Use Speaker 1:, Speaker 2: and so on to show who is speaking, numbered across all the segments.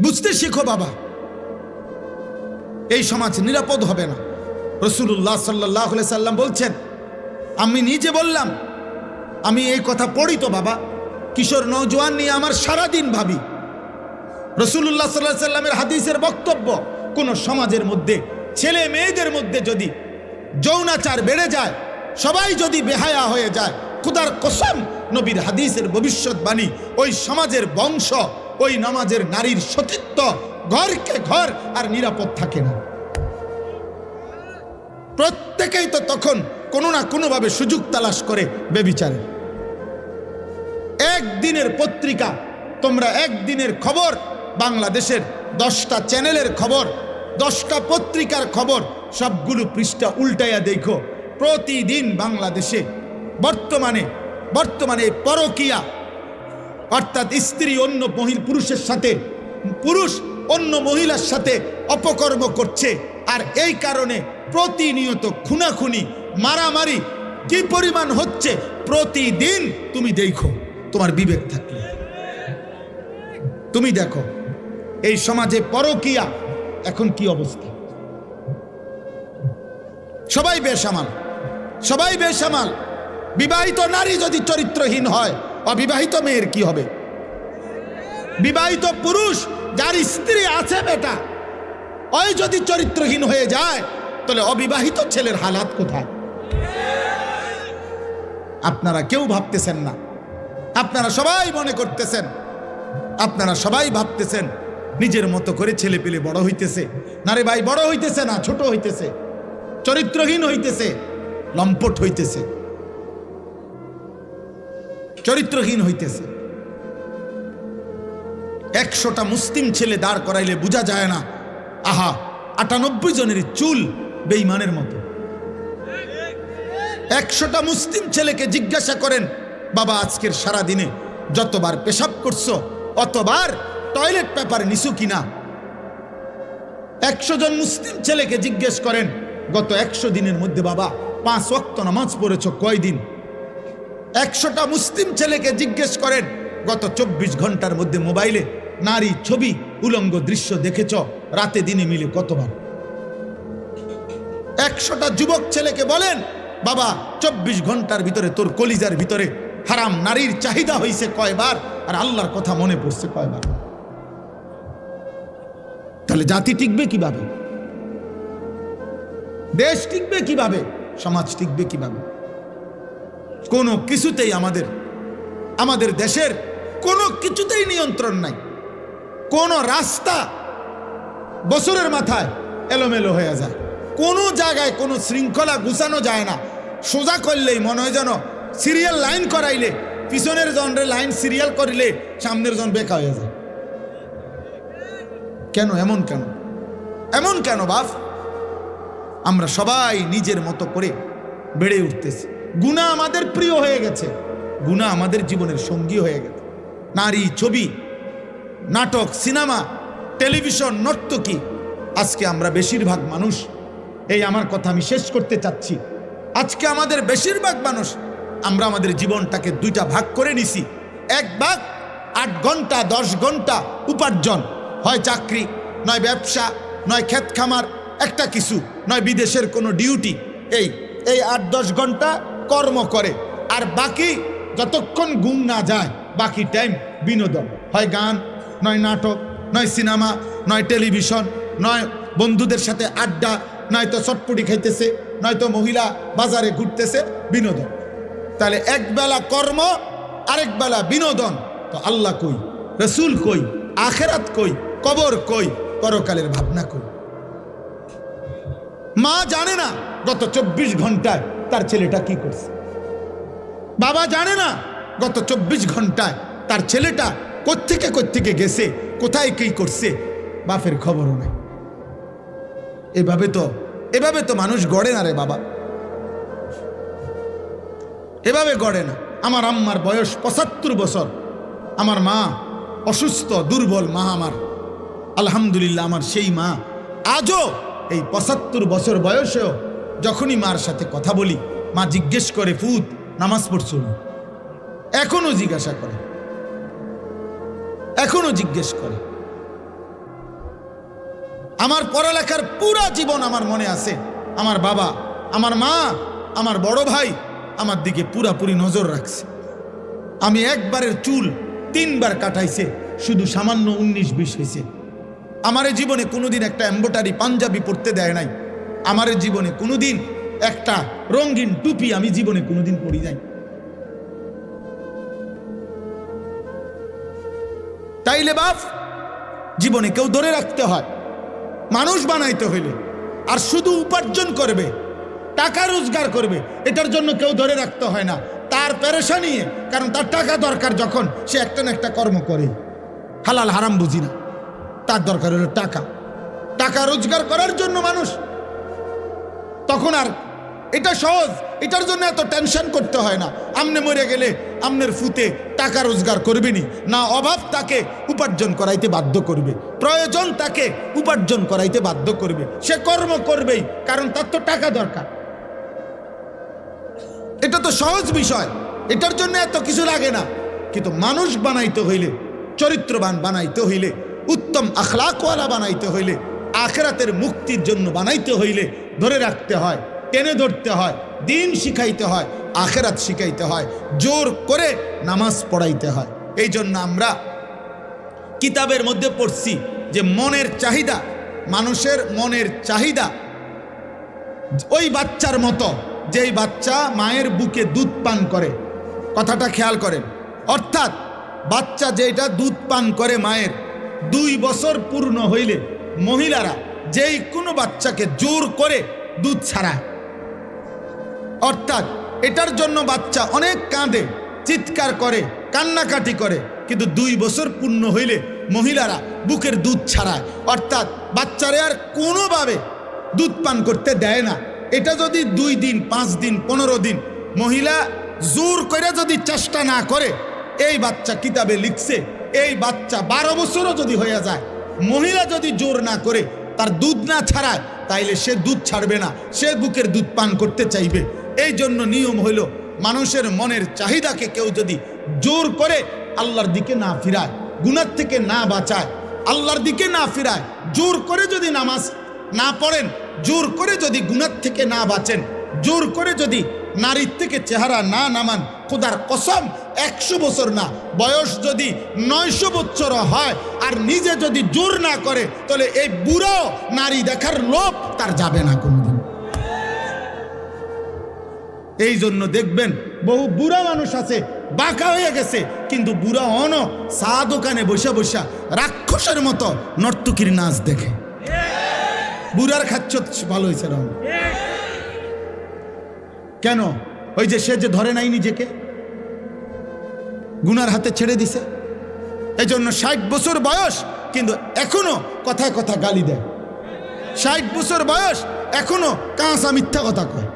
Speaker 1: বুঝতে শিখো বাবা, এই সমাজ নিরাপদ হবে না। রাসূলুল্লাহ সাল্লাল্লাহু আলাইহি সাল্লাম বলছেন, আমি নিজে বললাম, আমি এই কথা পড়ি তো বাবা, কিশোর নওজোয়ান নিয়ে আমার সারাদিন ভাবি। রাসূলুল্লাহ সাল্লাল্লাহু আলাইহি সাল্লামের হাদিসের বক্তব্য, কোন সমাজের মধ্যে ছেলে মেয়েদের মধ্যে যদি যৌনাচার বেড়ে যায়, সবাই যদি বেহায়া হয়ে যায়, খুদার কসম, নবীর হাদিসের ভবিষ্যৎবাণী, ওই সমাজের বংশ, ওই নামাজের নারীর সতীত্ব ঘরকে ঘর আর নিরাপদ থাকে না। প্রত্যেকেই তো তখন কোনো না কোনোভাবে সুযোগ তালাশ করে বেবিচারে। একদিনের পত্রিকা, তোমরা একদিনের খবর, বাংলাদেশের 10টা চ্যানেলের খবর, 10টা পত্রিকার খবর, সবগুলো পৃষ্ঠা উল্টাইয়া দেখো, প্রতিদিন বাংলাদেশে বর্তমানে পরকীয়া, অর্থাৎ স্ত্রী অন্য পুরুষের সাথে, পুরুষ অন্য মহিলার সাথে অপকর্ম করছে। আর এই কারণে প্রতিনিয়ত খুনাখুনি, মারামারি কি পরিমাণ হচ্ছে প্রতিদিন তুমি দেখো, তোমার বিবেক থাকলে তুমি দেখো এই সমাজে পরকীয়া এখন কি অবস্থা। সবাই বেসামাল। বিবাহিত নারী যদি চরিত্রহীন হয়, অবিবাহিত মেয়ের কি হবে? বিবাহিত পুরুষ যার স্ত্রী আছে বেটা, ওই যদি চরিত্রহীন হয়ে যায়, তাহলে অবিবাহিত ছেলের হালাত কোথায়? আপনারা কেউ ভাবতেছেন না, আপনারা সবাই মনে করতেছেন, আপনারা সবাই ভাবতেছেন নিজের মতো করে ছেলে পেলে বড় হইতেছে। না রে ভাই, বড় হইতেছে না, ছোট হইতেছে, চরিত্রহীন হইতেছে, লম্পট হইতেছে, চরিত্রহীন হইতেছে। 100টা মুসলিম ছেলে দাঁড় করাইলে বোঝা যায় না, আহা 98 জনের চুল বেঈমানের মতো। 100টা মুসলিম ছেলেকে জিজ্ঞাসা করেন, বাবা আজকের সারা দিনে যতবার পেশাব করছো, অতবার টয়লেট পেপার নিছু কিনা? 100 জন মুসলিম ছেলেকে জিজ্ঞেস করেন, গত 100 দিনের মধ্যে বাবা 5 ওয়াক্ত নামাজ পড়েছো কয়দিন? 100টা মুসলিম ছেলেকে জিজ্ঞেস করেন, গত 24 ঘন্টার মধ্যে মোবাইলে নারী ছবি, উলঙ্গ দৃশ্য দেখেছ রাতে দিনে মিলে কতবার? 100টা যুবক ছেলেকে বলেন, বাবা 24 ঘন্টার ভিতরে তোর কলিজার ভিতরে হারাম নারীর চাহিদা হয়েছে কয়বার, আর আল্লাহর কথা মনে পড়ছে কয়বার? তাহলে জাতি টিকবে কিভাবে? দেশ টিকবে কিভাবে? সমাজ টিকবে কিভাবে? কোনো কিছুতেই আমাদের দেশের কোনো কিছুতেই নিয়ন্ত্রণ নাই। কোন রাস্তা বছরের মাথায় এলোমেলো হয়ে যায়, কোনো জায়গায় কোনো শৃঙ্খলা গুছানো যায় না। সোজা করলেই মনে হয় যেন সিরিয়াল লাইন করাইলে, পিছনের জনের লাইন সিরিয়াল করিলে সামনের জন বেকা হয়ে যায়। কেন এমন কেন বাপ? আমরা সবাই নিজের মতো করে বেড়ে উঠতেছি, গুনাহ আমাদের প্রিয় হয়ে গেছে, গুনাহ আমাদের জীবনের সঙ্গী হয়ে গেছে। নারী, ছবি, নাটক, সিনেমা, টেলিভিশন, নর্তকী। আজকে আমরা বেশিরভাগ মানুষ, এই আমার কথা আমি শেষ করতে চাচ্ছি, আজকে আমাদের বেশিরভাগ মানুষ আমরা আমাদের জীবনটাকে 2টা ভাগ করে নিছি। এক ভাগ 8 ঘন্টা 10 ঘন্টা উপার্জন, হয় চাকরি, নয় ব্যবসা, নয় ক্ষেত খামার, একটা কিছু, নয় বিদেশের কোনো ডিউটি। এই 8-10 ঘন্টা কর্ম করে, আর বাকি যতক্ষণ ঘুম না যায় বাকি টাইম বিনোদন, হয় গান, নয় নাটক, নয় সিনেমা, নয় টেলিভিশন, নয় বন্ধুদের সাথে আড্ডা, নয়তো চটপটি খাইতেছে, নয়তো মহিলা বাজারে ঘুরতেছে, বিনোদন। তাহলে এক বেলা কর্ম, আরেক বেলা বিনোদন। তো আল্লাহ কই, রসুল কই, আখেরাত কই, কবর কই, পরকালের ভাবনা কই? মা জানে না গত 24 ঘন্টায় তার ছেলেটা কি করছে, বাবা জানে না গত 24 ঘন্টায় তার ছেলেটা কোত্থেকে গেছে, কোথায় কি করছে, বাপের খবরও নেই। এভাবে তো মানুষ গড়ে না রে বাবা, এভাবে গড়ে না। আমার আম্মার বয়স 75 বছর, আমার মা অসুস্থ, দুর্বল মা আমার। আলহামদুলিল্লাহ, আমার সেই মা আজও এই 75 বছর বয়সেও যখনই মার সাথে কথা বলি, মা জিজ্ঞেস করে, ফুত নামাজ পড়ছো না? এখনো জিজ্ঞাসা করে, এখনো জিজ্ঞেস করে। আমার পড়ালেখার পুরা জীবন আমার মনে আছে। আমার বাবা, আমার মা, আমার বড় ভাই আমার দিকে পুরাপুরি নজর রাখছে। আমি একবারের চুল 3 বার কাটাইছে, শুধু সামান্য 19-20 হয়েছে। আমার জীবনে কোনোদিন একটা এম্বোটারি পাঞ্জাবি পরতে দেয় নাই। আমার জীবনে কোনোদিন একটা রঙিন টুপি আমি জীবনে কোনোদিন পরি নাই। তাইলে বাপ, জীবনে কেউ ধরে রাখতে হয়, মানুষ বানাইতে হইলে। আর শুধু উপার্জন করবে, টাকা রোজগার করবে, এটার জন্য কেউ ধরে রাখতে হয় না। তার পেরেশানি, কারণ তার টাকা দরকার, যখন সে একটা না একটা কর্ম করে। হালাল হারাম বুঝি না, তার দরকার হলো টাকা। টাকা রোজগার করার জন্য মানুষ, তখন আর এটা সহজ, এটার জন্য এত টেনশন করতে হয় না। আমনে মরে গেলে আমনের ফুতে টাকা রোজগার করবেনি না, অভাব তাকে উপার্জন করাইতে বাধ্য করবে, প্রয়োজন তাকে উপার্জন করাইতে বাধ্য করবে। সে কর্ম করবেই, কারণ তার তো টাকা দরকার। এটা তো সহজ বিষয়, এটার জন্য এত কিছু লাগে না। কিন্তু মানুষ বানাইতে হইলে, চরিত্রবান বানাইতে হইলে, উত্তম আখলাকওয়ালা বানাইতে হইলে, আখিরাতের মুক্তির জন্য বানাইতে হইলে ধরে রাখতে হয়, টেনে ধরতে হয়, দিন শিখাইতে হয়, আখিরাত শিখাইতে হয়, জোর করে নামাজ পড়াইতে হয়। এই জন্য আমরা কিতাবের মধ্যে পড়ছি যে মনের চাহিদা, মানুষের মনের চাহিদা ওই বাচ্চার মতো, যেই বাচ্চা মায়ের বুকে দুধ পান করে। কথাটা খেয়াল করেন, অর্থাৎ বাচ্চা যেটা দুধ পান করে মায়ের, 2 বছর পূর্ণ হইলে মহিলারা যেই কোনো বাচ্চাকে জোর করে দুধ ছাড়ায়। অর্থাৎ এটার জন্য বাচ্চা অনেক কাঁদে, চিৎকার করে, কান্নাকাটি করে, কিন্তু 2 বছর পূর্ণ হইলে মহিলারা বুকের দুধ ছাড়ায়। অর্থাৎ বাচ্চারে আর কোনোভাবে দুধ পান করতে দেয় না। এটা যদি 2 দিন, 5 দিন, 15 দিন মহিলা জোর করে যদি চেষ্টা না করে, এই বাচ্চা কিতাবে লিখছে, এই বাচ্চা 12 বছরও যদি হয়ে যায়, মহিলা যদি জোর না করে, তার দুধ না ছাড়ায়, তাইলে সে দুধ ছাড়বে না, সে বুকের দুধ পান করতে চাইবে। এই জন্য নিয়ম হইল, মানুষের মনের চাহিদাকে কেউ যদি জোর করে আল্লাহর দিকে না ফিরায়, গুনাহ থেকে না বাঁচায়, আল্লাহর দিকে না ফিরায়, জোর করে যদি নামাজ না পড়েন, জোর করে যদি গুনাহ থেকে না বাঁচেন, জোর করে যদি নারীর থেকে চেহারা না নামান, খোদার কসম 100 বছর না, বয়স যদি 900 বছর হয় আর নিজে যদি জোর না করে, তাহলে এই বুড়ো নারী দেখার লোভ তার যাবে না কোনোদিন। এই জন্য দেখবেন বহু বুড়া মানুষ আছে, বাঁকা হয়ে গেছে, কিন্তু বুড়া অন চা দোকানে বসে বসে রাক্ষসের মতো নর্তকীর নাচ দেখে। বুড়ার খাচ্ছ ভালো হয়েছে না? কেন? ওই যে সে যে ধরে নাই নিজেকে, গুনার হাতে ছেড়ে দিছে। এই জন্য 60 বছর বয়স, কিন্তু এখনো কথায় কথা গালি দেয়। 60 বছর বয়স, এখনো কাঁচা মিথ্যা কথা কয়।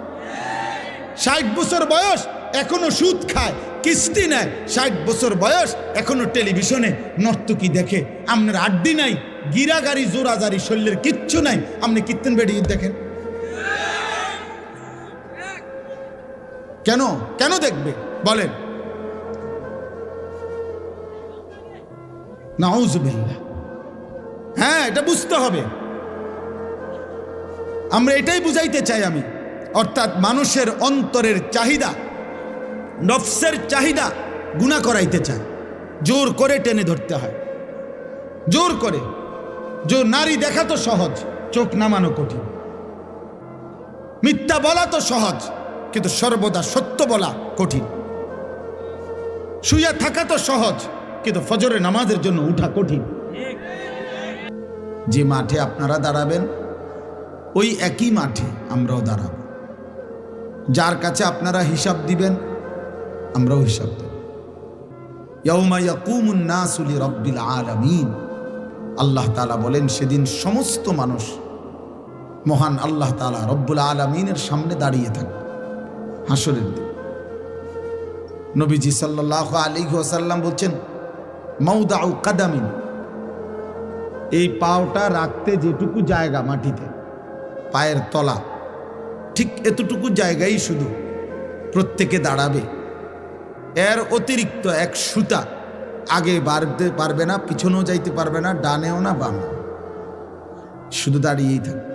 Speaker 1: 60 বছর বয়স, এখনো সুদ খায়, কিস্তি নেয়। 60 বছর বয়স, এখনো টেলিভিশনে নর্তকী দেখে। আপনার আড্ডি নাই, গিরাগাড়ি জোরাজারি শরীরের কিচ্ছু নাই, আপনি কীর্তন বেরিয়ে দেখেন। কেন কেন দেখবে বলেন? নাউজুবিল্লাহ। হ্যাঁ, এটা বুঝতে হবে। আমরা এটাই বুঝাইতে চাই আমি। অর্থাৎ মানুষের অন্তরের চাহিদা, নফসের চাহিদা গুনাহ করাইতে চায়, জোর করে টেনে ধরতে হয়, জোর করে। যে নারী দেখা তো সহজ, চোখ নামানো কঠিন। মিথ্যা বলা তো সহজ, কিন্তু সর্বদা সত্য বলা কঠিন। শুয়ে থাকা তো সহজ, কিন্তু ফজরের নামাজের জন্য উঠা কঠিন। যে মাঠে আপনারা দাঁড়াবেন, ওই একই মাঠে আমরাও দাঁড়াবো। যার কাছে আপনারা হিসাব দিবেন, আমরাও হিসাব দেব। ইয়াউমা ইয়াকুমুন নাসু লিরাব্বিল আলামিন। আল্লাহ তাআলা বলেন, সেদিন সমস্ত মানুষ মহান আল্লাহ তাআলা রব্বুল আলামিনের সামনে দাঁড়িয়ে থাকবে হাসরের দিন। নবীজি সাল্লাল্লাহু আলাইহি ওয়াসাল্লাম বলছেন, মাউদাউ কাদামিন, এই পাওটা রাখতে যেটুকু জায়গা মাটিতে, পায়ের তলা, ঠিক এতটুকু জায়গায় শুধু প্রত্যেকে দাঁড়াবে। এর অতিরিক্ত এক সুতা আগে বাড়তে পারবে না, পিছনেও যাইতে পারবে না, ডানেও না বামে। শুধু দাঁড়িয়েই থাকবে।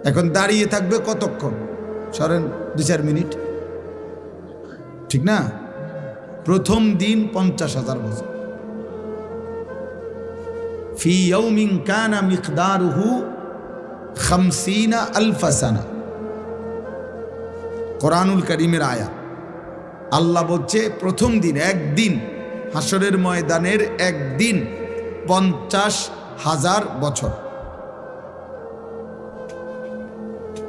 Speaker 1: এখন দাঁড়িয়ে থাকবে কতক্ষণ? সরেন 2-4 মিনিট, ঠিক না? প্রথম দিন 50,000 বছর। ফি ইয়াউমিন কানা মিকদারুহু 50,000 সানা। কোরআনুল কারীমের আয়াত। আল্লাহ বলছে প্রথম দিন, একদিন, হাসরের ময়দানের একদিন 50,000 বছর।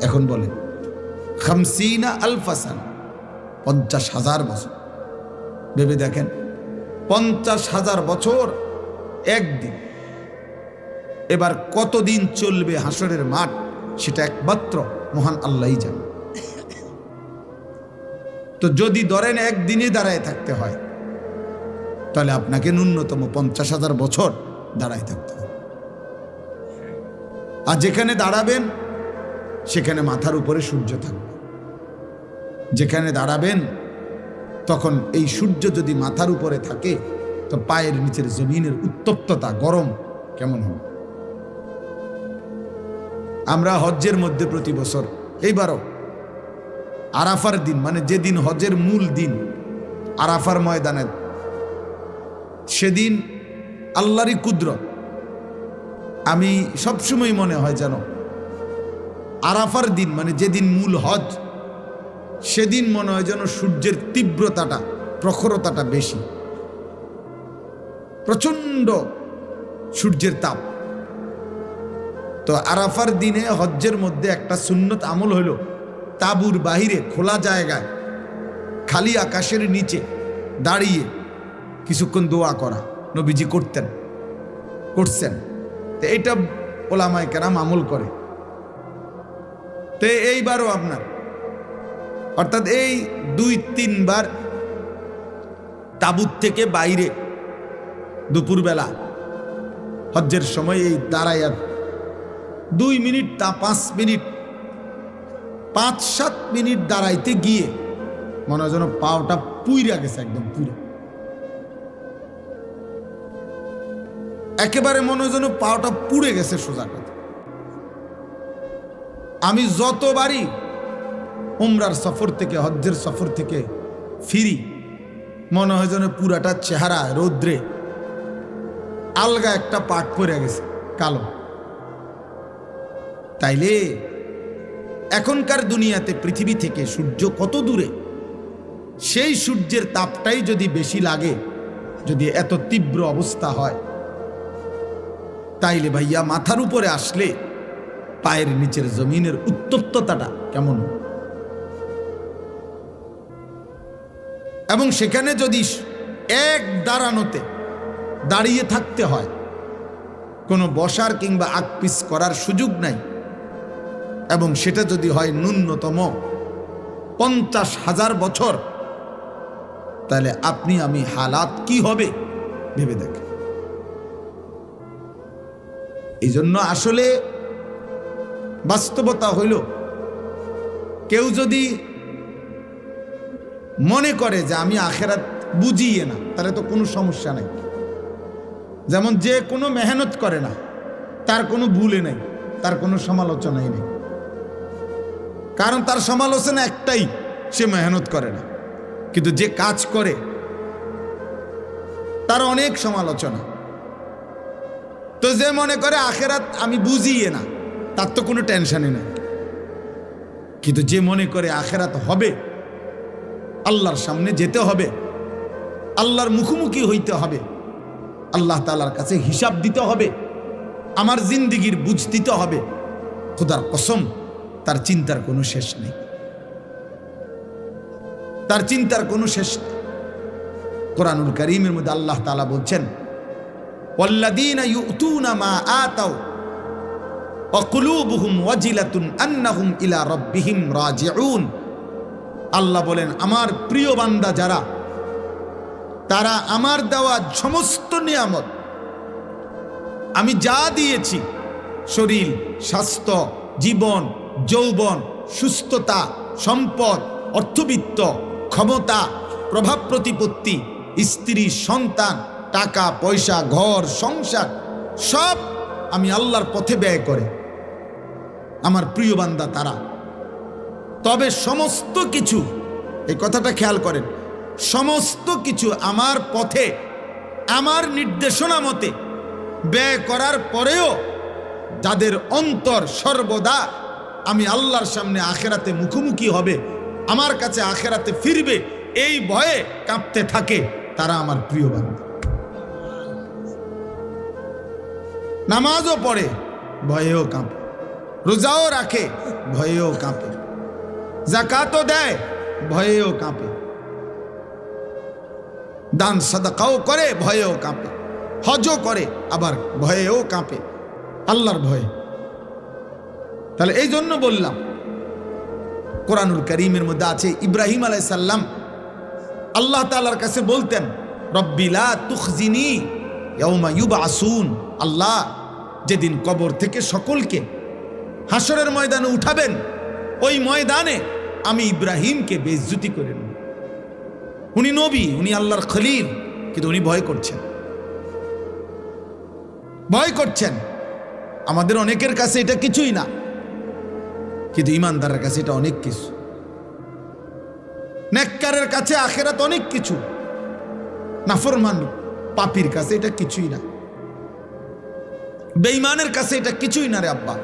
Speaker 1: এখন বলেন 50,000 সানা, 50,000 বছর। ভেবে দেখেন, 50,000 বছর একদিন। এবার কতদিন চলবে হাসরের মাঠ, সেটা একমাত্র মহান আল্লাহই জানে। তো যদি ধরেন একদিনে দাঁড়ায় থাকতে হয়, তাহলে আপনাকে ন্যূনতম 50,000 বছর দাঁড়ায় থাকতে হবে। আর যেখানে দাঁড়াবেন সেখানে মাথার উপরে সূর্য থাকবে। যেখানে দাঁড়াবেন তখন এই সূর্য যদি মাথার উপরে থাকে, তো পায়ের নিচের জমিনের উত্তপ্ততা, গরম কেমন হবে? আমরা হজ্জের মধ্যে প্রতি বছর, এইবারও আরাফার দিন, মানে যেদিন হজের মূল দিন, আরাফার ময়দানে, সেদিন আল্লাহরই কুদরত। আমি সবসময় মনে হয় যেন আরাফার দিন, মানে যেদিন মূল হজ, সেদিন মনে হয় যেন সূর্যের তীব্রতাটা, প্রখরতাটা বেশি, প্রচণ্ড সূর্যের তাপ। তো আরাফার দিনে হজ্জের মধ্যে একটা সুন্নত আমল হইল, তাঁবুর বাহিরে খোলা জায়গায় খালি আকাশের নিচে দাঁড়িয়ে কিছুক্ষণ দোয়া করা। নবীজি করছেন। তো এইটা ওলামায়ে কেরাম আমল করে। তো এইবারও আপনার, অর্থাৎ এই 2-3 বার তাঁবুর থেকে বাইরে দুপুরবেলা হজ্জের সময় এই দাঁড়াইয়া 2 মিনিট, তা 5 মিনিট, 5-7 মিনিট দাঁড়াইতে গিয়ে মনে হয় যেন পাওটা পুইরা গেছে, একদম পুরো একেবারে মনে হয় যেন পাওটা পুড়ে গেছে। সোজা কথা, আমি যতবারই উমরার সফর থেকে, হজ্জের সফর থেকে ফিরি, মনে হয় যেন পুরাটা চেহারা রৌদ্রে আলগা একটা পাট পড়ে গেছে, কালো। তাইলে এখনকার দুনিয়াতে পৃথিবী থেকে সূর্য কত দূরে, সেই সূর্যের তাপটাই যদি বেশি লাগে, যদি এত তীব্র অবস্থা হয়, তাইলে ভাইয়া মাথার উপরে আসলে পায়ের নিচের জমিনের উত্তপ্ততাটা কেমন? এবং সেখানে যদি এক দাঁড়ানোতে দাঁড়িয়ে থাকতে হয়, কোনো বসার কিংবা আকপিস করার সুযোগ নাই, এবং সেটা যদি হয় ন্যূনতম 50,000 বছর, তাহলে আপনি আমি হালাত কি হবে ভেবে দেখেন। এই জন্য আসলে বাস্তবতা হইল, কেউ যদি মনে করে যে আমি আখেরাত বুঝিয়ে না, তাহলে তো কোনো সমস্যা নাই। যেমন যে কোনো মেহনত করে না, তার কোনো ভুলে নাই, তার কোনো সমালোচনাই নেই। কারণ তার সমালোচনা একটাই, সে মেহনত করে না। কিন্তু যে কাজ করে তার অনেক সমালোচনা। তো যে মনে করে আখেরাত আমি বুঝিয়ে না, তার তো কোনো টেনশনই নেই। কিন্তু যে মনে করে আখেরাত হবে, আল্লাহর সামনে যেতে হবে, আল্লাহর মুখোমুখি হইতে হবে, আল্লাহ তাআলার কাছে হিসাব দিতে হবে, আমার জিন্দিগির বুঝ দিতে হবে, খোদার কসম তার চিন্তার কোনো শেষ নেই, তার চিন্তার কোনো শেষ নেই। কোরআনুল কারীমের মধ্যে আল্লাহ তাআলা বলছেন, ওয়াল্লাযীনা ইউতুনা মা আতাউ ওয়া কুলুবুহুম ওয়াজিলাতুন আন্নাহুম ইলা রাব্বিহিম রাজিউন। আল্লাহ বলেন, আমার প্রিয় বান্দা যারা, তারা আমার দেওয়া সমস্ত নিয়ামত, আমি যা দিয়েছি, শরীর, স্বাস্থ্য, জীবন, যৌবন, সুস্থতা, সম্পদ, অর্থবিত্ত, ক্ষমতা, প্রভাব প্রতিপত্তি, স্ত্রী, সন্তান, টাকা পয়সা, ঘর সংসার, সব আমি আল্লাহর পথে ব্যয় করে, আমার প্রিয় বান্দা তারা। তবে সমস্ত কিছু, এই কথাটা খেয়াল করেন, সমস্ত কিছু আমার পথে আমার নির্দেশনা মতে ব্যয় করার পরেও যাদের অন্তর সর্বদা আমি আল্লাহর সামনে আখেরাতে মুখোমুখি হবে, আমার কাছে আখেরাতে ফিরবে, এই ভয়ে কাঁপতে থাকে, তারা আমার প্রিয় বান্দা। নামাজও পড়ে, ভয়েও কাঁপে, রোজাও রাখে, ভয়েও কাঁপে, যাকাতও দেয়, ভয়েও কাঁপে, দান সাদাকাও করে, ভয়েও কাঁপে, হজও করে, আবার ভয়েও কাঁপে, আল্লাহর ভয়ে। তাহলে এই জন্য বললাম, কোরআনুল কারীমের মধ্যে আছে ইব্রাহিম আলাইহিস সালাম আল্লাহ তাআলার কাছে বলতেন, রব্বি লা তুখজিনি ইয়াউমা ইউবআসুন, আল্লাহ যেদিন কবর থেকে সকলকে হাসরের ময়দানে উঠাবেন, ওই ময়দানে আমি ইব্রাহিমকে বেইজ্জতি করে নেব। উনি নবী, উনি আল্লাহর খলিল, কিন্তু উনি ভয় করছেন, ভয় করছেন। আমাদের অনেকের কাছে এটা কিছুই না, কিন্তু ইমানদারের কাছে এটা অনেক কিছু। নেককারের কাছে আখেরাত অনেক কিছু, নাফরমান পাপীর কাছে এটা কিছুই না, বেঈমানের কাছে এটা কিছুই না রে আব্বা।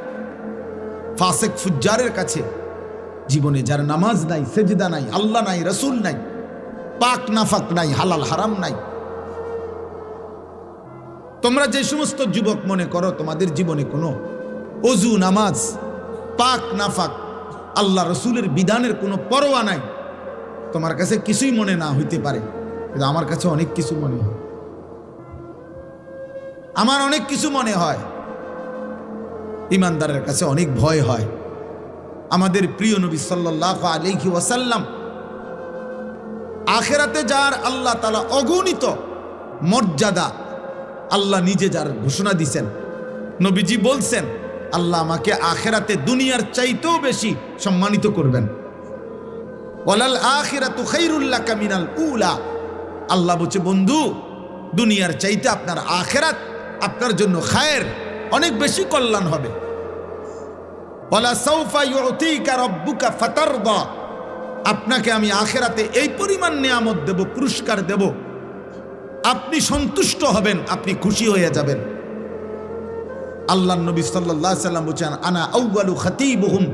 Speaker 1: ফাসিক ফুজ্জারের কাছে জীবনে যার নামাজ নাই, সেজদা নাই, আল্লাহ নাই, রসুল নাই, পাক নাফাক নাই, হালাল হারাম নাই, তোমরা যে সমস্ত যুবক মনে করো তোমাদের জীবনে কোনো ওযু, নামাজ, পাক নাফাক, আল্লাহ রসুলের বিধানের কোনো পরোয়া নাই, তোমার কাছে কিছুই মনে না হইতে পারে, কিন্তু আমার কাছে অনেক কিছু মনে হয়। আমার অনেক কিছু মনে হয়। ইমানদারের কাছে অনেক ভয় হয়। আমাদের প্রিয় নবী সাল্লাল্লাহু আলাইহি ওয়াসাল্লাম আখিরাতে যার আল্লাহ তাআলা অগণিত মর্যাদা আল্লাহ নিজে যার ঘোষণা দিয়েছেন, নবীজি বলছেন, আল্লাহ আমাকে আখিরাতে দুনিয়ার চাইতেও বেশি সম্মানিত করবেন। ওয়ালাল আখিরাতু খায়রুল লাকা মিনাল উলা, আল্লাহ বলছে, বন্ধু দুনিয়ার চাইতে আপনার আখিরাত আপনার জন্য খায়ের, অনেক বেশি কল্যাণ হবে। ওয়ালা সাউফা ইউতিকা রাব্বুকা ফাতারদা, আপনাকে আমি আখিরাতে এই পরিমাণ নিয়ামত দেব, পুরস্কার দেব, আপনি সন্তুষ্ট হবেন, আপনি খুশি হয়ে যাবেন। আল্লাহর নবী সাল্লাল্লাহু আলাইহি সাল্লাম বলেন, আনা আউয়ালু খাতীবুহুম,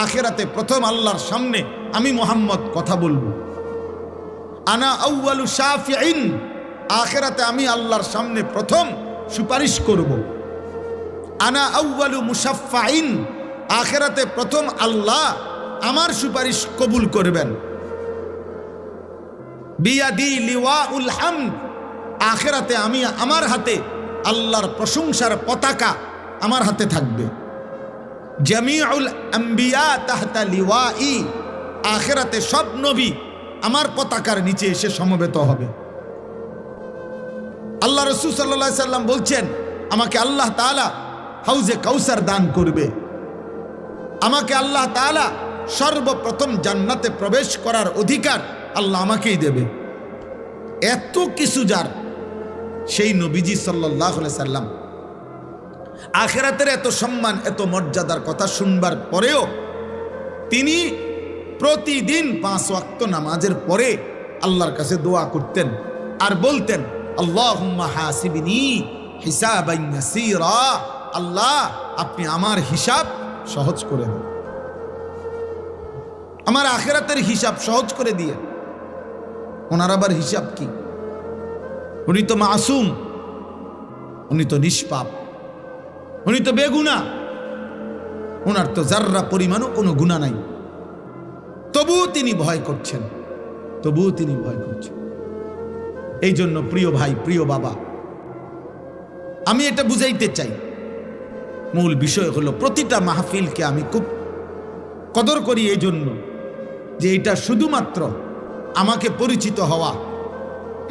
Speaker 1: আখিরাতে প্রথম আল্লাহর সামনে আমি মুহাম্মদ কথা বলবো। আনা আউয়ালু শাফিঈন, আখিরাতে আমি আল্লাহর সামনে প্রথম সুপারিশ করব। আনা আউয়ালু মুশাফফাইন, আখিরাতে প্রথম আল্লাহ আমার সুপারিশ কবুল করবেন। বিয়াদি লিওয়াউল হামদ, আখিরাতে আমি আমার হাতে আল্লাহর প্রশংসার পতাকা আমার হাতে থাকবে। জামিউল আম্বিয়া তাহতা লিওয়াই, আখিরাতে সব নবী আমার পতাকার নিচে এসে সমবেত হবে। আল্লাহ রাসূল সাল্লাল্লাহু আলাইহি সাল্লাম বলছেন, আমাকে আল্লাহ তাআলা হাউজে কাউসার দান করবে, আমাকে আল্লাহ তাআলা সর্বপ্রথম জান্নাতে প্রবেশ করার অধিকার আল্লাহ আমাকেই দেবে। এত কিছু যার, সেই নবীজি সাল্লাল্লাহু আলাইহি সাল্লাম আখিরাতের এত সম্মান, এত মর্যাদার কথা শুনবার পরেও তিনি প্রতিদিন 5 ওয়াক্ত নামাজের পরে আল্লাহর কাছে দোয়া করতেন আর বলতেন, আল্লাহুম্মা হাসিবনি হিসাবান ইয়াসীরা, আল্লাহ আপনি আমার হিসাব সহজ করে দিন, আমার আখিরাতের হিসাব সহজ করে দিয়ে। ওনার আবার হিসাব কি? উনি তো মাসুম, উনি তো নিষ্পাপ, উনি তো বেগুনা, ওনার তো জাররা পরিমাণও কোনো গুনাহ নাই, তবুও তিনি ভয় করছেন, তবুও তিনি ভয় করছেন। এই জন্য প্রিয় ভাই, প্রিয় বাবা, আমি এটা বুঝাইতে চাই, মূল বিষয় হলো প্রতিটা মাহফিলকে আমি খুব কদর করি এই জন্য যে এটা শুধুমাত্র আমাকে পরিচিত হওয়া,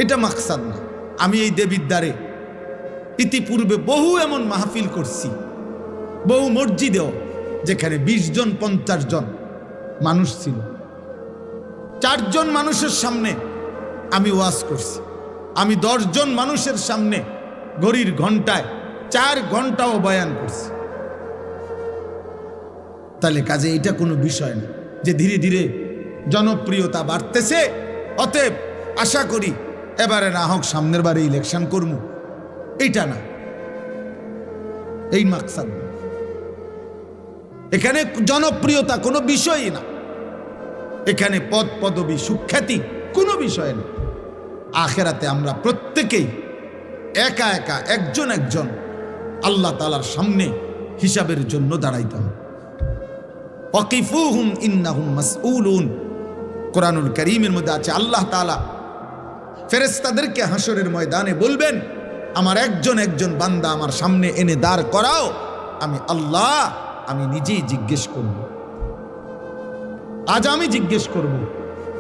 Speaker 1: এটা মাকসাদ না। আমি এই দেবিদ্বারে ইতিপূর্বে বহু এমন মাহফিল করছি, বহু মসজিদেও, যেখানে 20 জন 50 জন মানুষ ছিল, 4 জন মানুষের সামনে আমি ওয়াজ করছি। আমি 10 জন মানুষের সামনে ঘড়ির ঘন্টায় 4 ঘন্টাও বয়ান করছে। তাহলে কাজে এটা কোনো বিষয় না যে ধীরে ধীরে জনপ্রিয়তা বাড়তেছে, অতএব আশা করি এবারে না হোক সামনের বারে ইলেকশন করবো, এইটা না, এই মাকসাদ না। এখানে জনপ্রিয়তা কোনো বিষয়ই না, এখানে পদ পদবী সুখ্যাতি কোনো বিষয় না। আখেরাতে আমরা প্রত্যেকেই একা একা একজন একজন আল্লাহ তাআলার সামনে হিসাবের জন্য দাঁড়াইতে হবে। ওয়াকিফুহুম ইন্নাহুম মাসউলুন, কোরআনুল কারীমের মধ্যে আছে আল্লাহ তাআলা ফেরেশতাদেরকে হাসরের ময়দানে বলবেন, আমার একজন একজন বান্দা আমার সামনে এনে দাঁড় করাও, আমি আল্লাহ আমি নিজেই জিজ্ঞেস করব। আজ আমি জিজ্ঞেস করব,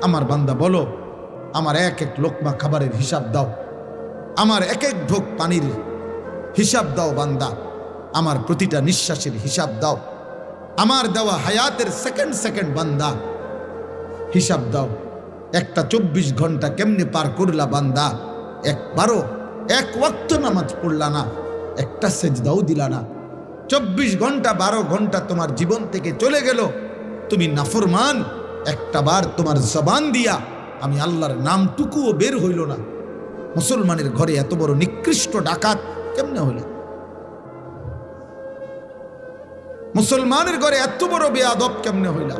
Speaker 1: আমার বান্দা বলো, আমার এক এক লোকমা খাবারের হিসাব দাও, আমার এক এক ঢোক পানির হিসাব দাও বান্দা, আমার প্রতিটা নিঃশ্বাসের হিসাব দাও, আমার দেওয়া হায়াতের সেকেন্ড সেকেন্ড বান্দা হিসাব দাও। একটা 24 ঘন্টা কেমনে পার করলা বান্দা, একবারও এক ওয়াক্ত নামাজ পড়লা না, একটা সেজদাও দিলা না। 24 ঘন্টা 12 ঘন্টা তোমার জীবন থেকে চলে গেল, তুমি নাফরমান, একটা বার তোমার জবান দিয়া আমি আল্লাহর নামটুকুও বের হইল না। মুসলমানের ঘরে এত বড় নিকৃষ্ট ডাকাত কেমনে হইল? মুসলমানের ঘরে এত বড় বেয়াদব কেমনে হইলা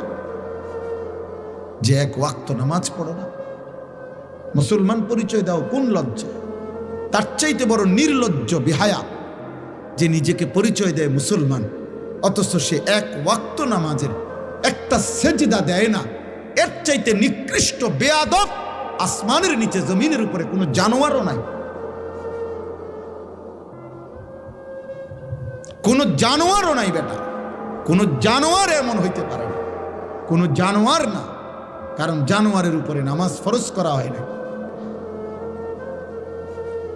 Speaker 1: যে এক ওয়াক্ত নামাজ পড়ো না? মুসলমান পরিচয় দাও কোন লজ্জা? তার চাইতে বড় নির্লজ্জ বেহায়া যে নিজেকে পরিচয় দেয় মুসলমান, অথচ সে এক ওয়াক্ত নামাজের একটা সেজদা দেয় না। এর চাইতে নিকৃষ্ট বেয়াদব আসমানের নিচে জমিনের উপরে কোনো জানোয়ারও নাই, কোনো জানোয়ারও নাই বেটা, কোনো জানোয়ার এমন হইতে পারে না, কোনো জানোয়ার না। কারণ জানোয়ারের উপরে নামাজ ফরজ করা হয় না,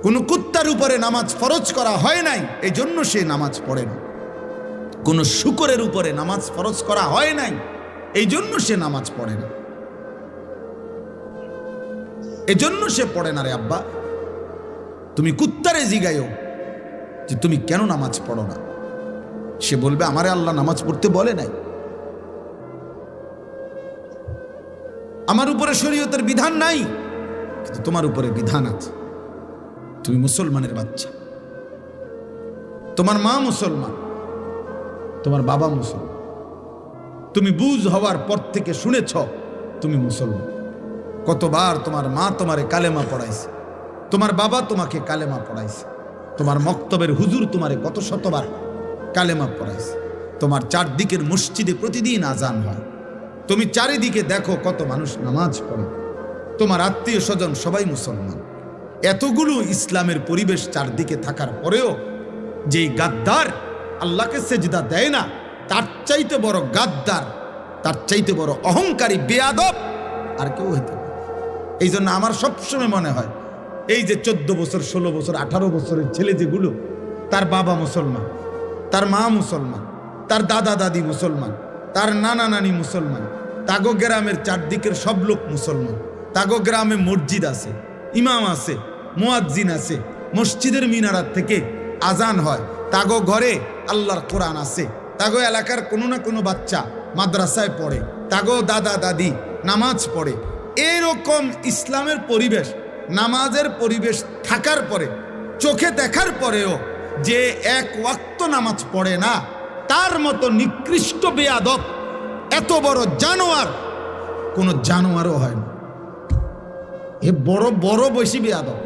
Speaker 1: কোনো কুত্তার উপরে নামাজ ফরজ করা হয় নাই, এই জন্য সে নামাজ পড়ে না। কোনো শূকরের উপরে নামাজ ফরজ করা হয় নাই, এই জন্য সে নামাজ পড়ে না, এজন্য সে পড়ে না। রে আব্বা, তুমি কুত্তারে জিগাইও যে তুমি কেন নামাজ পড়ো না, সে বলবে আমারে আল্লাহ নামাজ পড়তে বলে নাই, আমার উপরে শরীয়তের বিধান নাই, কিন্তু তোমার উপরে বিধান আছে। তুমি মুসলমানের বাচ্চা, তোমার মা মুসলমান, তোমার বাবা মুসলমান, তুমি বুঝ হওয়ার পর থেকে শুনেছ তুমি মুসলমান। কতবার তোমার মা তোমারে কালেমা পড়াইছে, তোমার বাবা তোমাকে কালেমা পড়াইছে, তোমার মক্তবের হুজুর তোমারে কত শতবার কালেমা পড়াইছে, তোমার চারদিকের মসজিদে প্রতিদিন আজান হয়, তুমি চারিদিকে দেখো কত মানুষ নামাজ পড়ে, তোমার আত্মীয় স্বজন সবাই মুসলমান। এতগুলো ইসলামের পরিবেশ চারদিকে থাকার পরেও যেই গাদ্দার আল্লাহকে সেজদা দেয় না, তার চাইতে বড় গাদ্দার, তার চাইতে বড় অহংকারী বেয়াদব আর কেউ হইতে পারে। এই জন্য আমার সবসময় মনে হয় এই যে 14 বছর 16 বছর 18 বছরের ছেলে যেগুলো, তার বাবা মুসলমান, তার মা মুসলমান, তার দাদা দাদি মুসলমান, তার নানা নানি মুসলমান, তাগো গ্রামের চারদিকের সব লোক মুসলমান, তাগো গ্রামে মসজিদ আছে, ইমাম আছে, মুয়াজ্জিন আছে, মসজিদের মিনারাত থেকে আজান হয়, তাগো ঘরে আল্লাহর কোরআন আছে, তাগো এলাকার কোনো না কোনো বাচ্চা মাদ্রাসায় পড়ে, তাগো দাদা দাদি নামাজ পড়ে। এরকম ইসলামের পরিবেশ, নামাজের পরিবেশ থাকার পরে, চোখে দেখার পরেও যে এক ওয়াক্ত নামাজ পড়ে না, তার মতো নিকৃষ্ট বেয়াদব, এত বড় জানোয়ার কোনো জানোয়ারও হয় না। এ বড় বড় বেশি বেয়াদব।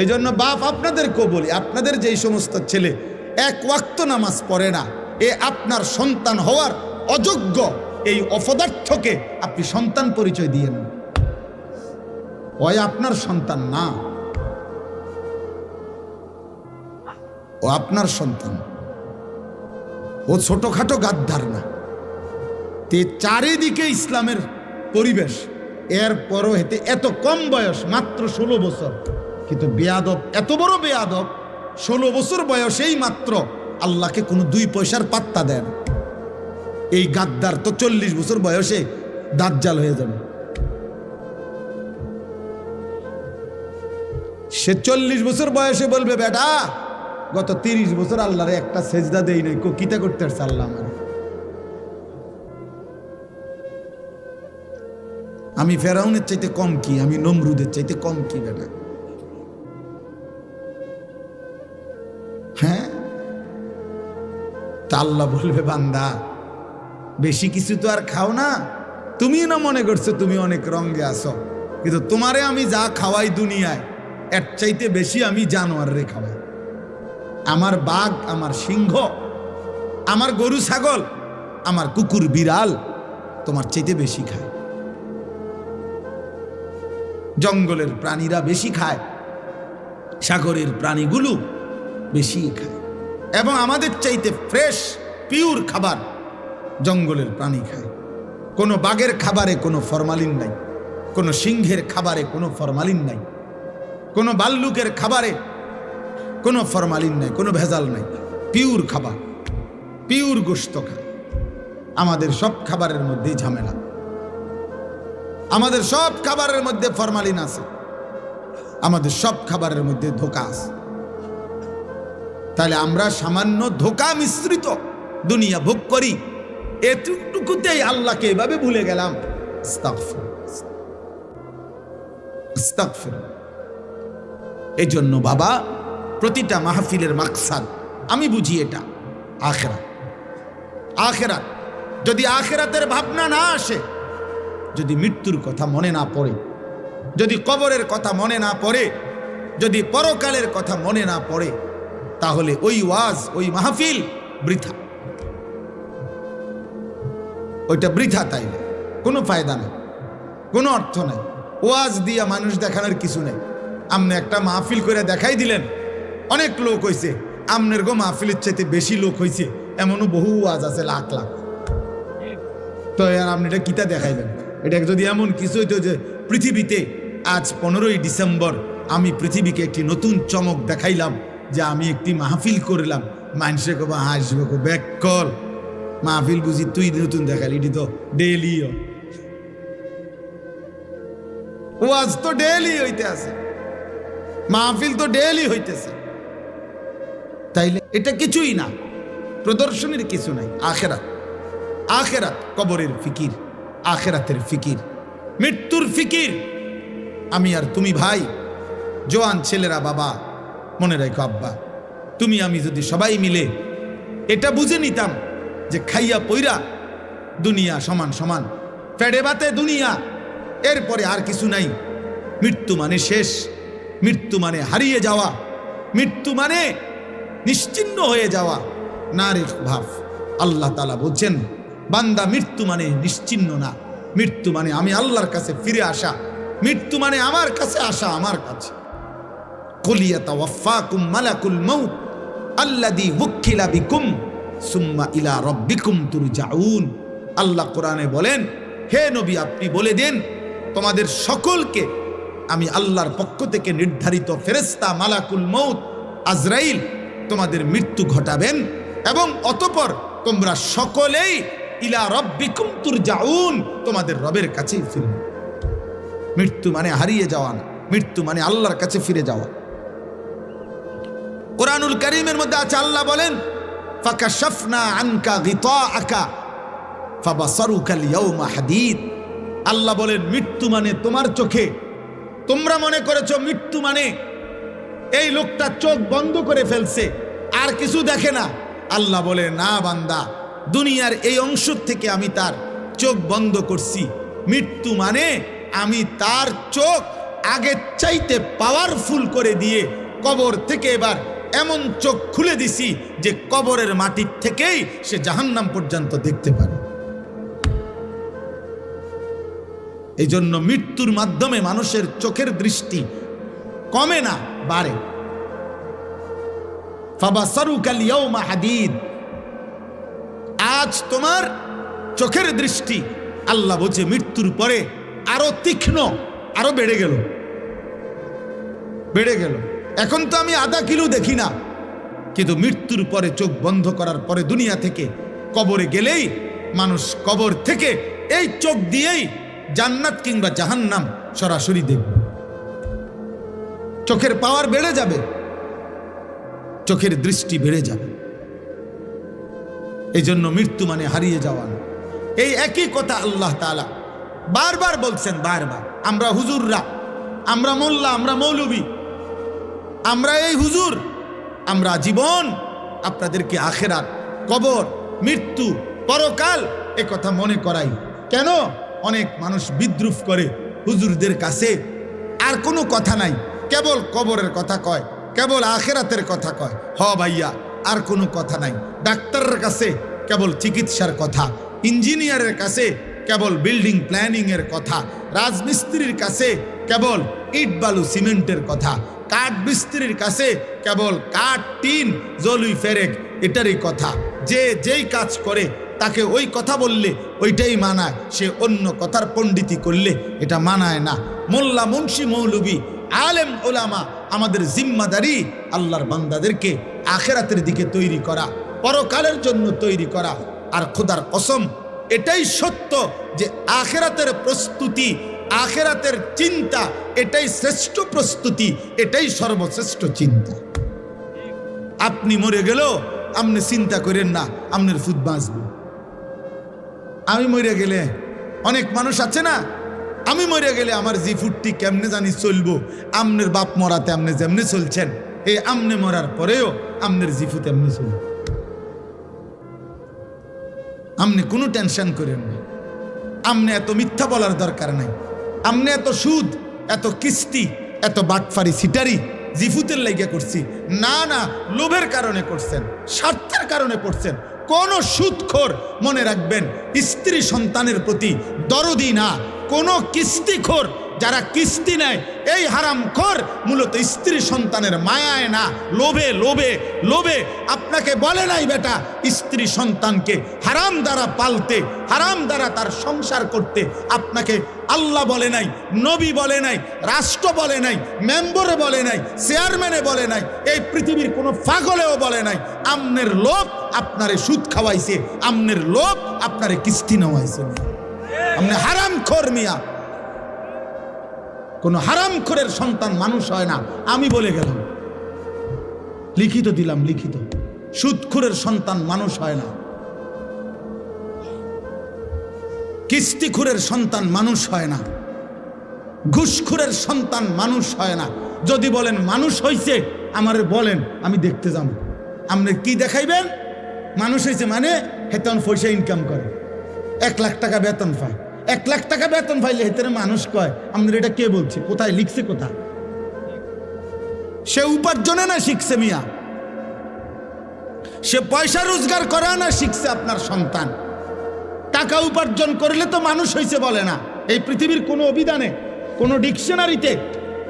Speaker 1: এই জন্য বাপ আপনাদেরকেও বলি, আপনাদের যেই সমস্ত ছেলে এক ওয়াক্ত নামাজ পড়ে না, এ আপনার সন্তান হওয়ার অযোগ্য। এই অপদার্থকে আপনি সন্তান পরিচয় দিয়েন, ওই আপনার সন্তান না, ও আপনার সন্তান, ও ছোটখাটো গাদ্দার না। তে চারিদিকে ইসলামের পরিবেশ, এরপরও হেতে এত কম বয়স, মাত্র 16 বছর, কিন্তু বেয়াদব, এত বড় বেয়াদব, 16 বছর বয়সেই মাত্র আল্লাহকে কোনো 2 পয়সার পাত্তা দেন। এই গাদ্দার তো 40 বছর বয়সে দাজ্জাল হয়ে যাবে। সে 40 বছর বয়সে বলবে, বেটা গত 30 বছর আল্লাহরে একটা সেজদা দেই নাই, কিতা করতে পারছে আল্লাহ আমার? আমি ফেরাউনের চাইতে কম কি? আমি নমরুদের চাইতে কম কি বেটা? হ্যাঁ, তা আল্লাহ বলবে বান্দা বেশি কিছু তো আর খাও না, তুমি না মনে করছো তুমি অনেক রঙে আসো, কিন্তু তোমারে আমি যা খাওয়াই দুনিয়ায় এর চাইতে বেশি আমি জানোয়ারে খাওয়াই। আমার বাঘ, আমার সিংহ, আমার গরু ছাগল, আমার কুকুর বিড়াল তোমার চাইতে বেশি খায়। জঙ্গলের প্রাণীরা বেশি খায়, সাগরের প্রাণীগুলো বেশি খায়, এবং আমাদের চাইতে ফ্রেশ পিওর খাবার জঙ্গলের প্রাণী খায়। কোনো বাঘের খাবারে কোনো ফরমালিন নাই, কোনো সিংহের খাবারে কোনো ফরমালিন নাই, কোনো ভাল্লুকের খাবারে কোনো ফরমালিন নাই, কোনো ভেজাল নাই, পিওর খাবার, পিওর গোশত খায়। আমাদের সব খাবারের মধ্যে ঝামেলা, আমাদের সব খাবারের মধ্যে ফরমালিন আছে, আমাদের সব খাবারের মধ্যে ধোঁকা আছে। তাহলে আমরা সামান্য ধোঁকা মিশ্রিত দুনিয়া ভোগ করি, এতটুকুতেই আল্লাহকে এভাবে ভুলে গেলাম। এই জন্য বাবা, প্রতিটা মাহফিলের মাকসাদ আমি বুঝি এটা আখিরাত। আখিরাত যদি আখিরাতের ভাবনা না আসে, যদি মৃত্যুর কথা মনে না পড়ে, যদি কবরের কথা মনে না পড়ে, যদি পরকালের কথা মনে না পড়ে, তাহলে ওই ওয়াজ, ওই মাহফিল বৃথা, ওইটা বৃথা। তাইলে কোনো ফায়দা নেই, কোনো অর্থ নাই। ওয়াজ দিয়া মানুষ দেখানোর কিছু নেই। আপনি একটা মাহফিল করে দেখাই দিলেন, অনেক লোক হয়েছে, আমনের গো মাহফিলের চাইতে বেশি লোক হয়েছে, এমনও বহু ওয়াজ আছে লাখ লাখ। তো আর আপনি এটা কিতা দেখাইবেন? এটা যদি এমন কিছু হইতো যে পৃথিবীতে আজ 15ই ডিসেম্বর আমি পৃথিবীকে একটি নতুন চমক দেখাইলাম, যে আমি একটি মাহফিল করলাম, মানুষে কব হাসবে, ব্যাক কল মাহফিল বুঝি তুই নতুন দেখালি, এটি তো ডেইলি ওয়াজ, তো ডেইলি হইতে আছে, মাহফিল তো ডেইলি হইতেছে। তাইলে এটা কিছুই না, প্রদর্শনীর কিছু নাই। আখেরাত, আখেরাত, কবরের ফিকির, আখেরাতের ফিকির, মৃত্যুর ফিকির। আমি আর তুমি ভাই, জোয়ান ছেলেরা, বাবা মনে রাখো, আব্বা তুমি আমি যদি সবাই মিলে এটা বুঝে নিতাম যে খাইয়া পইরা দুনিয়া সমান সমান, পেটে ভাতে দুনিয়া, এরপরে আর কিছু নাই। মৃত্যু মানে শেষ, মৃত্যু মানে হারিয়ে যাওয়া, মৃত্যু মানে নিশ্চিহ্ন হয়ে যাওয়া। না রে ভাব, আল্লাহ তাআলা বলছেন বান্দা মৃত্যু মানে নিশ্চিহ্ন না, মৃত্যু মানে আমি আল্লাহর কাছে ফিরে আসা, মৃত্যু মানে আমার কাছে আসা, আমার কাছে। কুল ইয়াতাওয়াফাকুম মালাকুল মাউত আল্লাযী ওয়াক্কিলা বিকুম সুম্মা ইলা রাব্বিকুম তুরজাউন। আল্লাহ কোরআনে বলেন, হে নবী আপনি বলে দেন তোমাদের সকলকে আমি আল্লাহর পক্ষ থেকে নির্ধারিত ফেরেশতা মালাকুল মউত আজরাইল তোমাদের মৃত্যু ঘটাবেন, এবং অতঃপর তোমরা সকলেই ইলা রাব্বিকুম তুরজাউন, তোমাদের রবের কাছেই ফিরবে। মৃত্যু মানে হারিয়ে যাওয়া না, মৃত্যু মানে আল্লাহর কাছে ফিরে যাওয়া। কুরআনুল কারীমের মধ্যে আছে, আল্লাহ বলেন ফাকাশাফনা আনকা গিতাআকা ফাবাসারুকাল ইয়াওমা হাদীদ। আল্লাহ বলেন মৃত্যু মানে তোমার চোখে, তোমরা মনে করেছো মৃত্যু মানে এই লোকটা চোখ বন্ধ করে ফেলছে, আর কিছু দেখে না। আল্লাহ বলে না বান্দা, দুনিয়ার এই অংশ থেকে আমি তার চোখ বন্ধ করছি। মৃত্যু মানে আমি তার চোখ আগের চাইতে পাওয়ারফুল করে দিয়ে কবর থেকে এবার এমন চোখ খুলে দিছি যে কবরের মাটির থেকেই সে জাহান্নাম পর্যন্ত দেখতে পারে। এই জন্য মৃত্যুর মাধ্যমে মানুষের চোখের দৃষ্টি কমে না, বাড়ে। ফাবাসারুকাল ইয়াওমা হাদীদ, আজ তোমার চোখের দৃষ্টি আল্লাহ বলছে মৃত্যুর পরে আরো তীক্ষ্ণ, আরো বেড়ে গেল, বেড়ে গেল। এখন তো আমি আধা কিলো দেখি না, কিন্তু মৃত্যুর পরে চোখ বন্ধ করার পরে দুনিয়া থেকে কবরে গেলেই মানুষ কবর থেকে এই চোখ দিয়েই জান্নাত কিংবা জাহান্নাম সরাসরি দেখবে। চোখের পাওয়ার বেড়ে যাবে। চোখের দৃষ্টি বেড়ে যাবে। এই জন্য মৃত্যু মানে হারিয়ে যাওয়া না। এই একই কথা আল্লাহ তাআলা বারবার বলছেন, বারবার। আমরা হুজুররা, আমরা মোল্লা, আমরা মৌলবী, আমরা এই হুজুর, আমরা জীবন আপনাদেরকে আখেরাত, কবর, মৃত্যু, পরকাল এ কথা মনে করাই। কেন? অনেক মানুষ বিদ্রুপ করে হুজুরদের কাছে, আর কোনো কথা নাই, কেবল কবরের কথা কয়, কেবল আখেরাতের কথা কয়। হ ভাইয়া, আর কোনো কথা নাই। ডাক্তারের কাছে কেবল চিকিৎসার কথা, ইঞ্জিনিয়ারের কাছে কেবল বিল্ডিং প্ল্যানিং এর কথা, রাজমিস্ত্রির কাছে কেবল ইট বালু সিমেন্টের কথা, কাঠ মিস্ত্রির কাছে কেবল কাঠ, টিন, জলুই ফেরেক এটারই কথা। যে যেই কাজ করে তাকে ওই কথা বললে ওইটাই মানায়, সে অন্য কথার পণ্ডিতি করলে এটা মানায় না। মোল্লা, মুন্সি, মৌলবী, আলেম, ওলামা, আমাদের জিম্মাদারি আল্লাহর বান্দাদেরকে আখেরাতের দিকে তৈরি করা, পরকালের জন্য তৈরি করা। আর খোদার কসম, এটাই সত্য যে আখেরাতের প্রস্তুতি, আখেরাতের চিন্তা, এটাই শ্রেষ্ঠ প্রস্তুতি, এটাই সর্বশ্রেষ্ঠ চিন্তা। আপনি মরে গেলেও আপনি চিন্তা করেন না আপনার ফুট বাঁচবে। আমি মরে গেলে, অনেক মানুষ আছে না, আমি মরে গেলে আমার জি ফুটটি কেমনে জানি চলবো। আমনের বাপ মরাতে আপনি যেমনি চলছেন, এই আমনে মরার পরেও আমনের জিফুত এমনি চলবে। আপনি কোনো টেনশন করেন না। আপনি এত মিথ্যা বলার দরকার নাই। আপনি এত সুদ, এত কিস্তি, এত বাটফারি, সিটারি জিফুতের লাইগা করছি না, না, লোভের কারণে করছেন, স্বার্থের কারণে করছেন। কোন সুদখোর, মনে রাখবেন, স্ত্রী সন্তানের প্রতি দরদি না। কোন কিস্তিখোর, যারা কিস্তি নেয়, এই হারামখোর মূলত স্ত্রী সন্তানের মায়ায় না, লোভে লোভে লোভে। আপনাকে বলে নাই বেটা স্ত্রী সন্তানকে হারাম দ্বারা পালতে, হারাম দ্বারা তার সংসার করতে। আপনাকে আল্লাহ বলে নাই, নবী বলে নাই, রাষ্ট্র বলে নাই, মেম্বরে বলে নাই, চেয়ারম্যানে বলে নাই, এই পৃথিবীর কোনো পাগলেও বলে নাই। আমনের লোভ আপনারে সুদ খাওয়াইছে, আমনের লোভ আপনারে কিস্তি নেওয়াইছে। আপনি হারামখোর মিয়া। কোন হারামখোরের সন্তান মানুষ হয় না, আমি বলে গেলাম, লিখিত দিলাম, লিখিত। সুদখোরের সন্তান মানুষ হয় না, কিস্তিখোরের সন্তান মানুষ হয় না, ঘুষখোরের সন্তান মানুষ হয় না। যদি বলেন মানুষ হইছে, আমারে বলেন, আমি দেখতে যাব। আপনি কি দেখাইবেন? মানুষ হয়েছে মানে হেতন পয়সা ইনকাম করে, 1 লাখ টাকা বেতন পায়। 1 লাখ টাকা বেতন পাইলে হেতরে মানুষ কয়। আপনার এটা কে বলছে? কোথায় লিখছে? কোথায়? সে উপার্জনে না শিখছে মিয়া, সে পয়সা রোজগার করা না শিখছে। আপনার সন্তান টাকা উপার্জন করলে তো মানুষ হয়েছে বলে না। এই পৃথিবীর কোনো অভিধানে, কোনো ডিকশনারিতে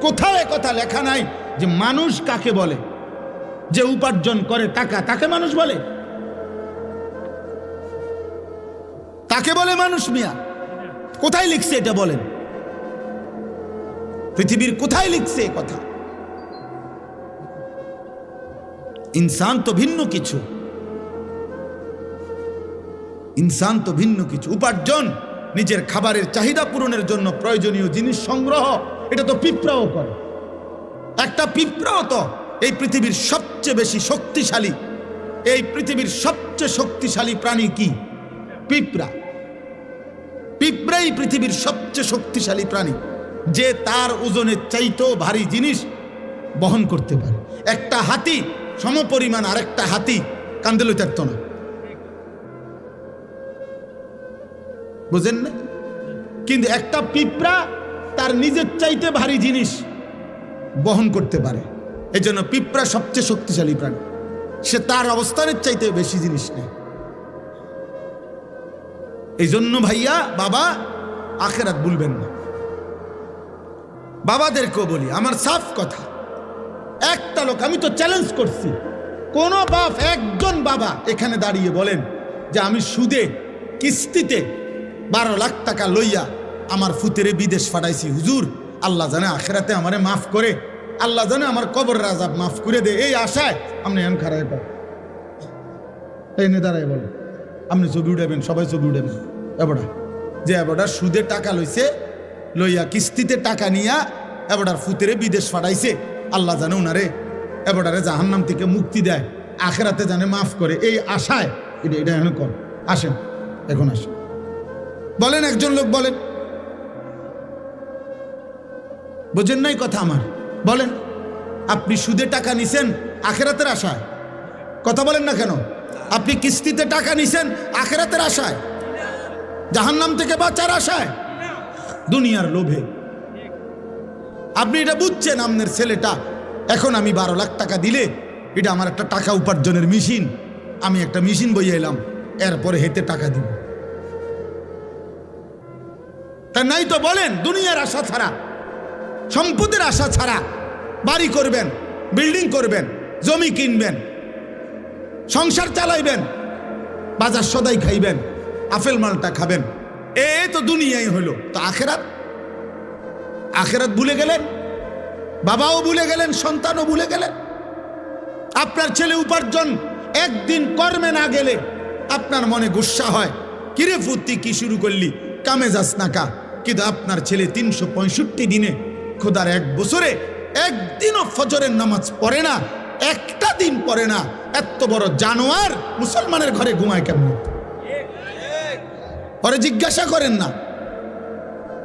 Speaker 1: কোথাও একথা লেখা নাই যে মানুষ কাকে বলে। যে উপার্জন করে টাকা, তাকে মানুষ বলে? তাকে বলে মানুষ মিয়া? কোথায় লিখছে এটা বলেন? পৃথিবীর কোথায় লিখছে এ কথা? ইনসান তো ভিন্ন কিছু, ইনসান তো ভিন্ন কিছু। উপার্জন, নিজের খাবারের চাহিদা পূরণের জন্য প্রয়োজনীয় জিনিস সংগ্রহ, এটা তো পিঁপড়াও করে। একটা পিঁপড়াও তো এই পৃথিবীর সবচেয়ে বেশি শক্তিশালী, এই পৃথিবীর সবচেয়ে শক্তিশালী প্রাণী কি? পিঁপড়া। পিঁপড়াই পৃথিবীর সবচেয়ে শক্তিশালী প্রাণী, যে তার ওজনের চাইতেও ভারী জিনিস বহন করতে পারে। একটা হাতি সমপরিমাণ আরেকটা হাতি কান্দে লইতে পারত না, বুঝেন না? কিন্তু একটা পিঁপড়া তার নিজের চাইতে ভারী জিনিস বহন করতে পারে। এই জন্য পিঁপড়া সবচেয়ে শক্তিশালী প্রাণী। সে তার অবস্থানের চাইতে বেশি জিনিস নেয়। এই জন্য ভাইয়া, বাবা, আখেরাত ভুলবেন না। বাবাদেরকেও বলি, আমার সাফ কথা, একটা লোক, আমি তো চ্যালেঞ্জ করছি, কোন বাপ, একজন বাবা এখানে দাঁড়িয়ে বলেন যে আমি সুদে কিস্তিতে 12 লাখ টাকা লইয়া আমার ফুতেরে বিদেশ পাঠাইছি, হুজুর আল্লাহ জানে আখেরাতে আমারে মাফ করে, আল্লাহ জানে আমার কবরের আযাব মাফ করে দে, এই আশায় আপনি এখন খারাপ এই নে দাঁড়ায় বলেন, আপনি ছবি উঠাবেন, সবাই ছবি উঠাবেন। এবারটা যে এবারটা সুদে টাকা লইছে, লইয়া কিস্তিতে টাকা নিয়া এবারটার ফুতেরে বিদেশ পাঠাইছে, আল্লাহ জানে ওনারে এবারে জাহান্নাম থেকে মুক্তি দেয়, আখেরাতে জানে মাফ করে, এই আশায় এটা এখন কর। আসেন এখন আসেন, বলেন একজন লোক বলেন, বোঝেন নাই কথা আমার? বলেন, আপনি সুদে টাকা নিছেন আখেরাতের আশায়? কথা বলেন না কেন? আপনি কিস্তিতে টাকা নিছেন আখেরাতের আশায়, জাহান্নাম থেকে বাঁচার আশায়, দুনিয়ার লোভে? আপনি এটা বুঝছেন আপনার ছেলেটা এখন আমি 12 লাখ টাকা দিলে এটা আমার একটা টাকা উপার্জনের মেশিন, আমি একটা মেশিন বইয়ে এলাম, এরপরে হেতে টাকা দিব। তা নাই তো বলেন, দুনিয়ার আশা ছাড়া, সম্পদের আশা ছাড়া বাড়ি করবেন, বিল্ডিং করবেন, জমি কিনবেন, সংসার চালাইবেন, বাজার সদাই খাইবেন, আপেল মালটা খাবেন, এ তো দুনিয়াই হলো। তো আখেরাত? আখেরাত ভুলে গেলেন, বাবাও ভুলে গেলেন, সন্তানও ভুলে গেলেন। আপনার ছেলে উপার্জন একদিন কর্মে না গেলে আপনার মনে গুসা হয়, কিরে ফুর্তি কি শুরু করলি, কামে যাস না কা? কিন্তু আপনার ছেলে 365 দিনে, খোদার 1 বছরে একদিনও ফজরের নামাজ পড়ে না, একটা দিন পড়ে না, এত বড় জানোয়ার মুসলমানের ঘরে ঘুমায় কেমন? পরে জিজ্ঞাসা করেন না,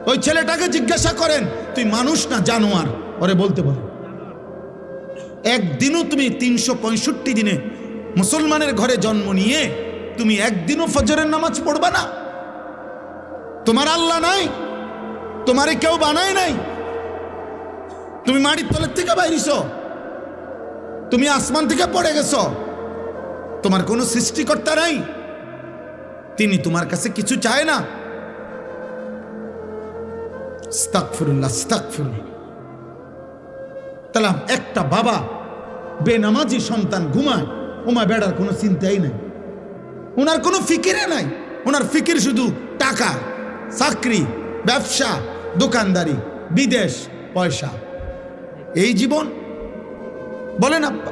Speaker 1: ওই ছেলেটাকে জিজ্ঞাসা করেন, তুই মানুষ না জানোয়ার? পরে বলতে পারে। একদিনও তুমি 365 দিনে মুসলমানের ঘরে জন্ম নিয়ে তুমি একদিনও ফজরের নামাজ পড়বা না? তোমার আল্লাহ নাই, তোমারে কেউ বানায় নাই, তুমি মাটির তলের থেকে বাইরিছ, তুমি আসমান থেকে পড়ে গেছ, তোমার কোনো সৃষ্টিকর্তা নাই, তিনি তোমার কাছে কিছু চায় না। আস্তাগফিরুল্লাহ, আস্তাগফিরুল্লাহ। তাহলে একটা বাবা বেনামাজি সন্তান ঘুমায়, ওমা বেড়ার কোনো চিন্তাই নাই, ওনার কোনো ফিকিরে নাই, ওনার ফিকির শুধু টাকা, চাকরি, ব্যবসা, দোকানদারি, বিদেশ, পয়সা, এই জীবন। বলেন আব্বা,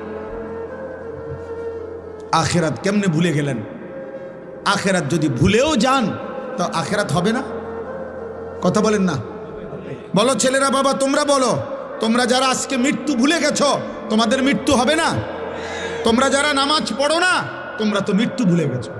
Speaker 1: আখেরাত কেমনে ভুলে গেলেন? আখেরাত যদি ভুলেও যান তো আখেরাত হবে না? কথা বলেন না? বলো ছেলেরা, বাবা তোমরা বলো, তোমরা যারা আজকে মৃত্যু ভুলে গেছো, তোমাদের মৃত্যু হবে না? তোমরা যারা নামাজ পড়ো না, তোমরা তো মৃত্যু ভুলে গেছো।